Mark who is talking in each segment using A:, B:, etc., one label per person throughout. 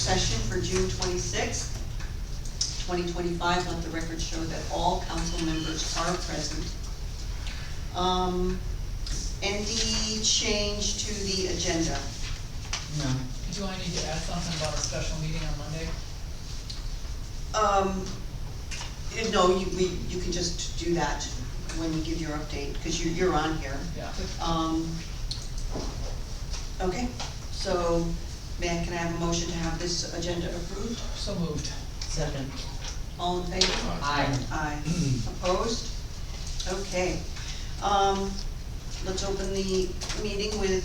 A: session for June 26th, 2025. Let the record show that all council members are present. Any change to the agenda?
B: No.
C: Do I need to add something about a special meeting on Monday?
A: No, you can just do that when you give your update, because you're on here.
C: Yeah.
A: Okay, so can I have a motion to have this agenda approved?
C: So moved.
B: Second.
A: All in favor?
C: Aye.
A: Aye. Opposed? Okay. Let's open the meeting with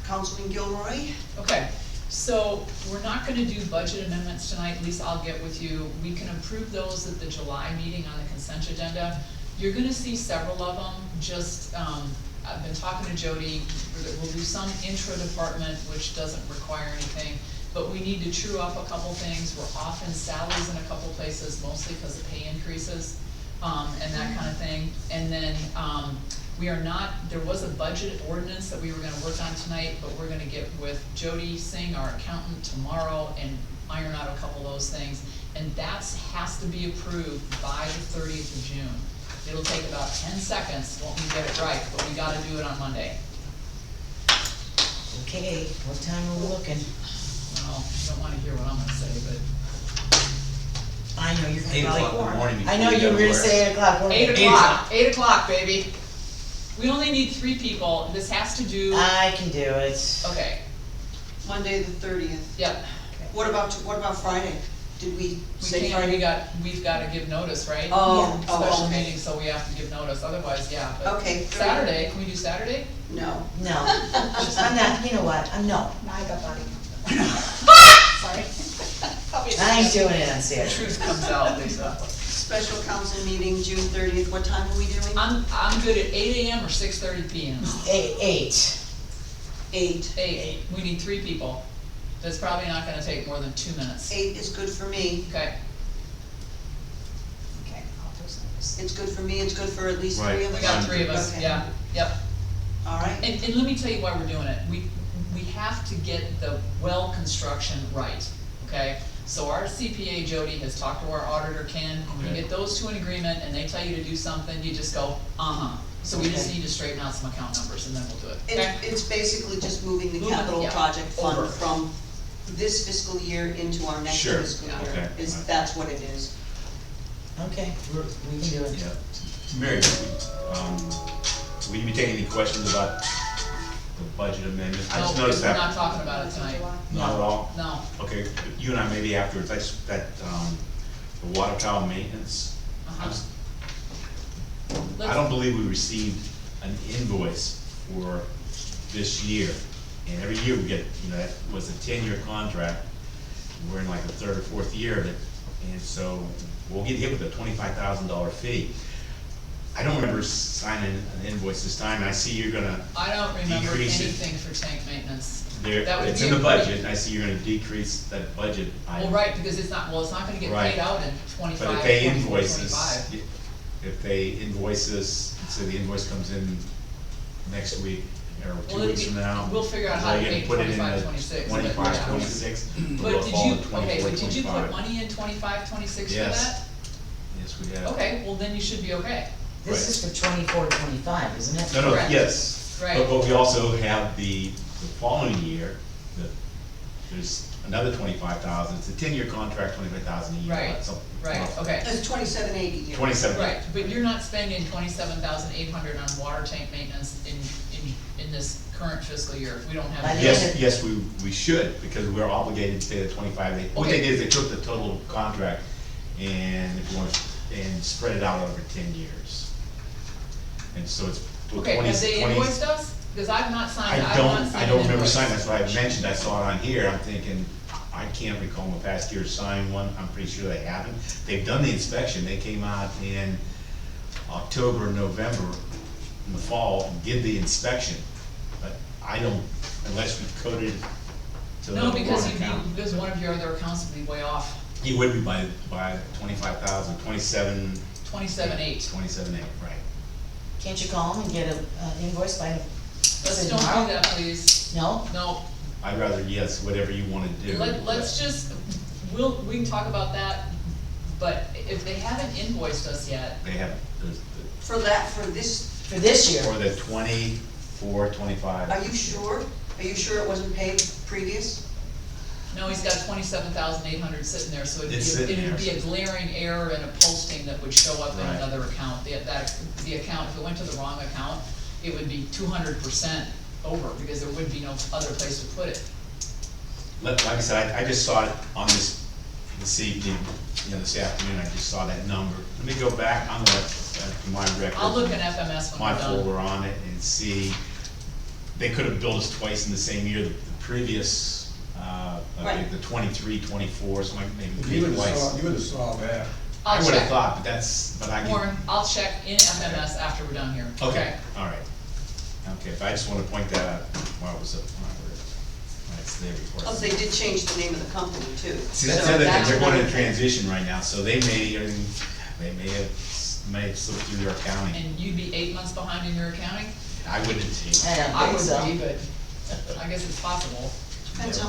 A: Councilman Gilroy.
C: Okay, so we're not gonna do budget amendments tonight, at least I'll get with you. We can approve those at the July meeting on the consent agenda. You're gonna see several of them, just, I've been talking to Jody, we'll do some intra-department, which doesn't require anything, but we need to true up a couple things. We're off in salaries in a couple places, mostly because of pay increases, and that kind of thing. And then, we are not, there was a budget ordinance that we were gonna work on tonight, but we're gonna get with Jody Singh, our accountant, tomorrow and iron out a couple of those things. And that's, has to be approved by the 30th of June. It'll take about 10 seconds, won't we get it right, but we gotta do it on Monday.
B: Okay, what time are we looking?
C: Well, you don't wanna hear what I'm gonna say, but
B: I know you're
D: 8 o'clock in the
B: probably,
D: morning.
B: I know you were gonna say 8 o'clock. we're
C: 8
B: gonna-
C: o'clock, 8 o'clock, baby. We only need 3 people, this has to do,
B: I can do it.
C: okay,
A: Monday the 30th.
C: yep.
A: What about Friday? Did we
C: We
A: say
C: can't,
A: Friday?
C: we've gotta give notice, right?
A: Oh,
B: Yeah.
C: Special
A: oh,
C: meeting, so we have to give notice, otherwise, yeah, but.
A: Okay.
C: Saturday, can we do Saturday?
A: No.
B: No, I'm not, you know what, no,
E: I got body.
C: Sorry.
B: I ain't doing it on
C: The
B: Saturday.
C: truth comes out, Lisa.
A: Special council meeting, June 30th. What time are we doing?
C: I'm good at 8 AM or 6:30 PM.
B: 8.
A: 8.
C: 8, we need 3 people. That's probably not gonna take more than 2 minutes.
A: 8 is good for me.
C: Okay,
E: Okay, I'll post those.
A: It's good for me, it's good for at least
D: Right.
A: 3 of us.
C: we got 3 of us,
A: Okay.
C: yeah, yep.
A: All right.
C: And let me tell you why we're doing it. We have to get the well construction right, okay? So our CPA Jody has talked to our auditor Ken, and when you
D: Okay.
C: get those two in agreement and they tell you to do something, you just go, uh-huh. So we just
B: Okay.
C: need to straighten out some account numbers and then we'll do it, okay?
A: It's basically just moving the
C: Moving,
A: capital
C: yeah,
A: project fund
C: over.
A: from this fiscal year into our next
D: Sure,
A: fiscal year.
D: okay.
A: That's what it is.
B: Okay, we can do it.
D: Yeah. Mary, will you be taking any questions about the budget amendment? I
C: No,
D: just
C: because
D: noticed
C: we're
D: that.
C: not talking about it tonight.
D: Not at all?
C: No,
D: Okay, you and I maybe afterwards, the water tower maintenance.
C: uh-huh.
D: I don't believe we received an invoice for this year. And every year we get, that was a 10-year contract. We're in like the 3rd or 4th year of it. And so we'll get hit with a $25,000 fee. I don't remember signing an invoice this time, and I see you're gonna
C: I don't remember
D: decrease it.
C: anything for tank maintenance.
D: There,
C: That would
D: it's
C: be
D: in the
C: a pretty-
D: budget, and I see you're gonna decrease that budget
C: Well,
D: item.
C: right, because it's not gonna get
D: Right.
C: paid out in 25,
D: But if they
C: 24,
D: invoice
C: 25.
D: us, if they invoice us, so the invoice comes in next week, or
C: Well,
D: 2
C: it'll
D: weeks
C: be-
D: from now.
C: we'll figure out how to
D: they're gonna
C: pay
D: put it in
C: 25,
D: the
C: 26, but
D: 25,
C: yeah.
D: 26, or
C: But
D: it'll
C: did
D: fall
C: you,
D: in 24,
C: okay, but did you put
D: 25.
C: money in 25, 26 for
D: Yes.
C: that?
D: Yes, we have.
C: Okay, well then you should be okay.
B: This is for 24, 25, isn't it?
D: No,
C: Correct.
D: yes.
C: Right.
D: But we also have the following year, there's another 25,000, it's a 10-year contract, 25,000 a year.
C: Right,
D: so-
C: right, okay.
A: It's 2780 here.
D: 27.
C: Right, but you're not spending 27,800 on water tank maintenance in this current fiscal year. We don't
B: By
C: have.
B: the
D: Yes,
B: end of-
D: yes, we should, because we're obligated to pay the 25. What they
C: Okay.
D: did is they took the total contract and if you want, and spread it out over 10 years. And so it's.
C: Okay,
D: 20
C: have they
D: 20
C: invoiced us? Because I've not signed,
D: I
C: I've not
D: don't,
C: seen
D: I
C: an
D: don't remember
C: invoice.
D: signing, that's why I mentioned, I saw it on here, I'm thinking, I can't recall in the past year signing one, I'm pretty sure they haven't. They've done the inspection, they came out in October, November, in the fall, and did the inspection. But I don't, unless we coded to the
C: No,
D: wrong
C: because
D: account.
C: because one of your other accounts would be way off,
D: He would be by 25,000, 27,
C: 27.8.
D: 27.8, right.
B: Can't you call them and get an invoice by,
C: Let's
B: say
C: don't
B: tomorrow?
C: do that, please.
B: No?
C: No,
D: I'd rather, yes, whatever you wanna do.
C: Let's just, we can talk about that, but if they haven't invoiced us yet,
D: They have,
A: For that, for this,
B: For this year,
D: for the 24, 25.
A: are you sure? Are you sure it wasn't paid previous?
C: no, he's got 27,800 sitting there, so
D: It's sitting
C: it'd be
D: there.
C: a glaring error in a posting that would show up in
D: Right.
C: another account. The account, if it went to the wrong account, it would be 200% over, because there would be no other place to put it.
D: Like I said, I just saw it on this evening, this afternoon, I just saw that number. Let me go back on my record.
C: I'll look in FMS when
D: My
C: we're done.
D: folder on it and see, they could have billed us twice in the same year, the previous, I think
A: Right.
D: the 23, 24, so maybe
E: You would've
D: twice.
E: saw that.
D: I
C: I'll
D: would've
C: check.
D: thought, but I get.
C: Warren, I'll check in FMS after we're done here.
D: Okay, all right. Okay, but I just wanna point that out while it was it's their report.
A: Oh, they did change the name of the company too.
D: See, that's
A: So
D: the other thing,
A: that's
D: they're going
A: another
D: in
A: thing.
D: transition right now, so they may have slipped through their accounting.
C: And you'd be 8 months behind in your accounting?
D: I wouldn't see.
B: I don't
C: I
B: think
C: would
B: so.
C: be, but I guess it's possible.
A: Depends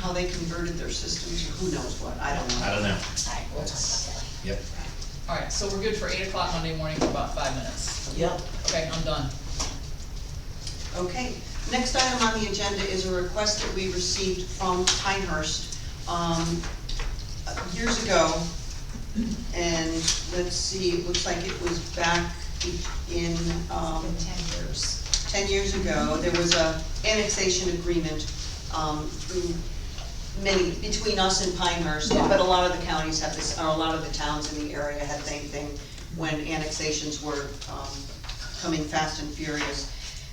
A: how they converted their systems, or who knows what, I don't know.
D: I don't know.
B: Alright, we'll talk about that.
D: Yep.
C: Alright, so we're good for 8 o'clock Monday morning for about 5 minutes.
B: Yep.
C: Okay, I'm done.
A: Okay, next item on the agenda is a request that we received from Pinehurst, years ago. And let's see, it looks like it was back in,
B: 10 years.
A: 10 years ago, there was a annexation agreement, between us and Pinehurst, but a lot of the counties have this, or a lot of the towns in the area had the same thing when annexations were, coming fast and furious.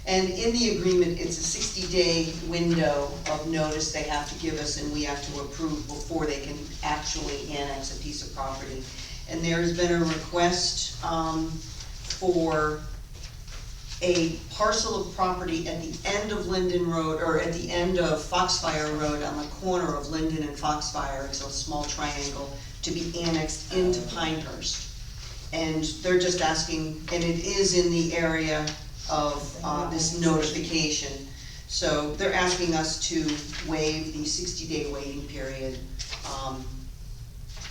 A: And in the agreement, it's a 60-day window of notice they have to give us, and we have to approve before they can actually annex a piece of property. And there's been a request, for a parcel of property at the end of Linden Road, or at the end of Foxfire Road, on the corner of Linden and Foxfire, it's a small triangle, to be annexed into Pinehurst. And they're just asking, and it is in the area of this notification. So they're asking us to waive the 60-day waiting period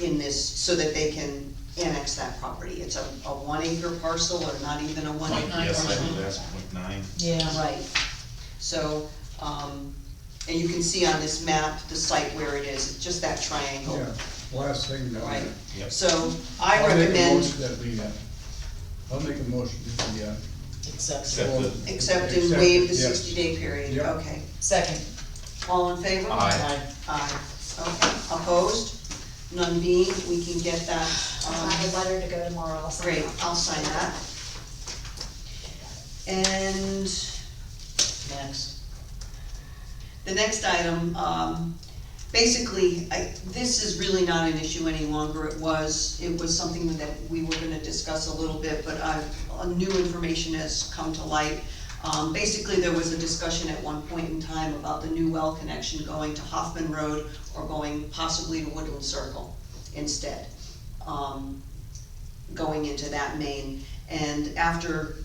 A: in this, so that they can annex that property. It's a 1 acre parcel, or not even a 1 acre
D: Yes, I
A: parcel.
D: think that's .9.
B: Yeah.
A: Right, so, and you can see on this map, the site where it is, it's just that triangle.
E: Yeah, last thing down
A: Right,
E: there.
D: Yep.
A: so I
E: I'll make a
A: recommend
E: motion that we, I'll make a motion that we,
B: Accept.
D: Accept it.
A: accept and waive the
E: Yes.
A: 60-day period,
E: Yep.
A: okay.
B: Second.
A: All in favor?
D: Aye.
A: Aye, okay, opposed? None being, we can get that,
F: I have a letter to go tomorrow, I'll sign
A: great,
F: it.
A: I'll sign that. And
B: Next.
A: the next item, basically, this is really not an issue any longer. It was something that we were gonna discuss a little bit, but new information has come to light. Basically, there was a discussion at one point in time about the new well connection going to Hoffman Road or going possibly to Woodland Circle instead, going into that main. And after,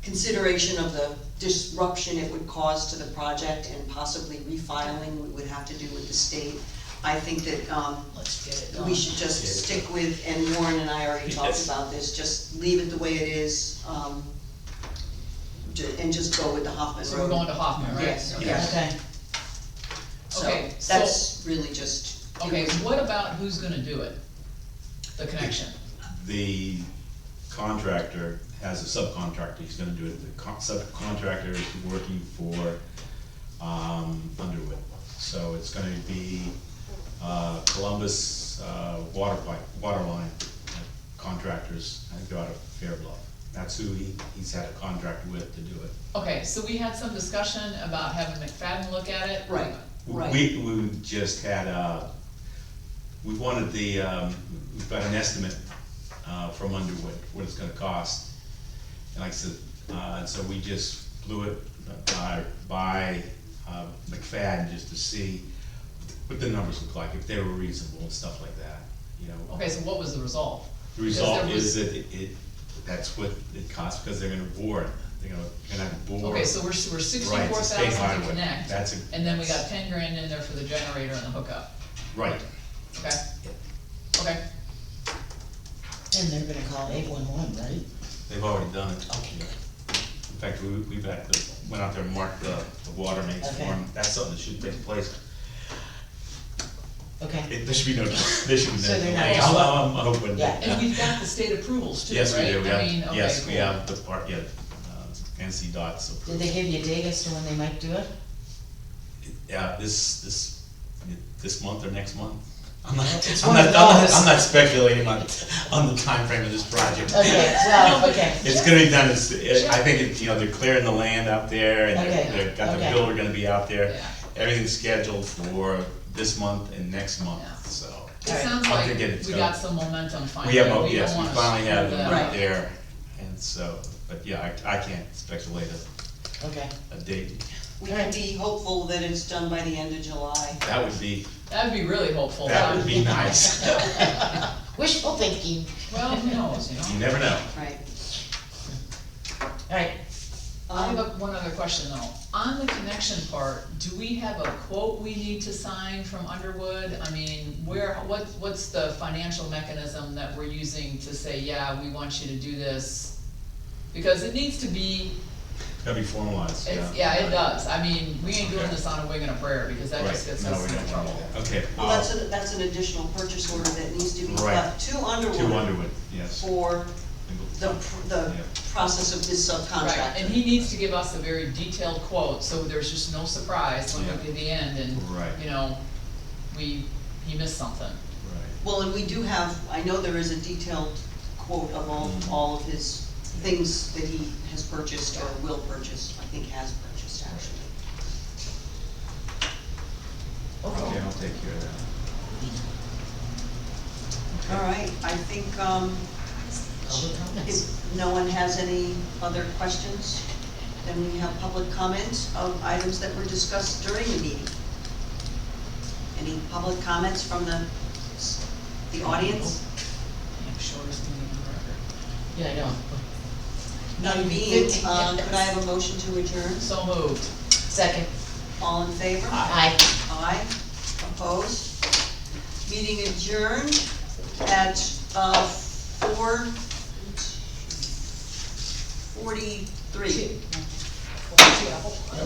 A: consideration of the disruption it would cause to the project and possibly refiling we would have to do with the state, I think that,
B: Let's get it done.
A: we should just stick with, and Warren and I already talked
D: Yes.
A: about this, just leave it the way it is, and just go with the Hoffman Road.
C: So we're going to Hoffman, right?
A: Yes,
C: Okay.
A: yes.
B: Okay.
A: So,
C: Okay, so-
A: that's really just.
C: Okay, what about who's gonna do it? The connection?
D: The contractor has a subcontractor, he's gonna do it, the subcontractor is working for, Underwood. So it's gonna be, Columbus, water line contractors, I think they're out of Fair Bluff. That's who he's had a contract with to do it.
C: Okay, so we had some discussion about having McFadden look at it.
A: Right. Right.
D: We just had, we wanted we've got an estimate, from Underwood, what it's gonna cost. And like I said, so we just blew it by McFadden just to see what the numbers look like, if they were reasonable and stuff like that, you know.
C: Okay, so what was the result?
D: The result
C: Because
D: is
C: there
D: that that's what it costs, because they're gonna bore it. you're gonna have a bore.
C: Okay, so we're
D: Right,
C: sixty-four
D: it's a state
C: thousand to
D: highway.
C: connect,
D: That's
C: and then we got 10 grand in there for the generator and the hookup,
D: Right,
C: okay? Okay,
B: And they're gonna call 811, right?
D: they've already done it.
B: Okay.
D: In fact, went out there and marked the water mains for
B: Okay.
D: them. That's something that should take place.
B: Okay,
D: There should be no delay.
B: So they're not-
D: I'm hoping.
B: Yeah.
C: and we've got the state approvals too, right?
D: Yes, we do,
C: I mean, okay,
D: yes, we
C: cool.
D: have the part, NC dots
B: did
D: approved.
B: they give you a date as to when they might do it?
D: Yeah, this month or next month. I'm not,
B: It's
D: I'm
B: one
D: not,
B: of
D: I'm not,
B: those.
D: I'm not speculating on the timeframe of this project.
B: Okay, well, okay.
D: It's gonna be done, I think, they're clearing the land out there, and
B: Okay,
D: they've got the
B: okay.
D: builder gonna be out there.
C: Yeah.
D: Everything's scheduled for this month and next month,
C: Yeah.
D: so.
C: It
B: Alright.
C: sounds
D: I'll
C: like
D: get it
C: we
D: going.
C: got some momentum finally.
D: We have,
C: don't
D: yes, we
C: wanna
D: finally have
C: screw
D: them
C: that
D: out
C: up.
D: there, and so, but yeah, I can't speculate
B: Okay,
D: a date.
A: We can be hopeful that it's done by the end of July.
D: That would be
C: Really hopeful.
D: That would be nice.
B: wishful thinking.
C: Well, who knows,
D: You never know.
A: Right.
B: Alright,
C: I have one other question though. On the connection part, do we have a quote we need to sign from Underwood? I mean, what's the financial mechanism that we're using to say, yeah, we want you to do this? Because it needs to be,
D: Gotta be formalized,
C: yeah, it does. I mean, we ain't doing
D: Okay.
C: this on a wing and a prayer, because that
D: Right,
C: just gets
D: no,
C: us
D: we
C: in
D: don't
C: trouble.
D: want that. Okay.
A: Well, that's an additional purchase order that needs to be
D: Right.
A: left to
D: To
A: Underwood
D: Underwood, yes.
A: for the
D: Yeah.
A: process of this
C: Right,
A: subcontract.
C: and he needs to give us a very detailed quote, so there's just no surprise when we
D: Yeah.
C: get to the end and,
D: Right.
C: he missed something.
D: Right.
A: Well, and we do have, I know there is a detailed quote of all of his things that he has purchased or will purchase, I think has purchased actually.
D: Okay, I'll take care of that.
A: All right, I think,
B: public comments.
A: if no one has any other questions, then we have public comment of items that were discussed during the meeting. Any public comments from the audience?
C: Damn, shortest meeting on record.
B: Yeah, I know.
A: None being, could I have a motion to adjourn?
C: So moved.
B: Second.
A: All in favor?
B: Aye.
A: Aye, opposed? Meeting adjourned at 4:43.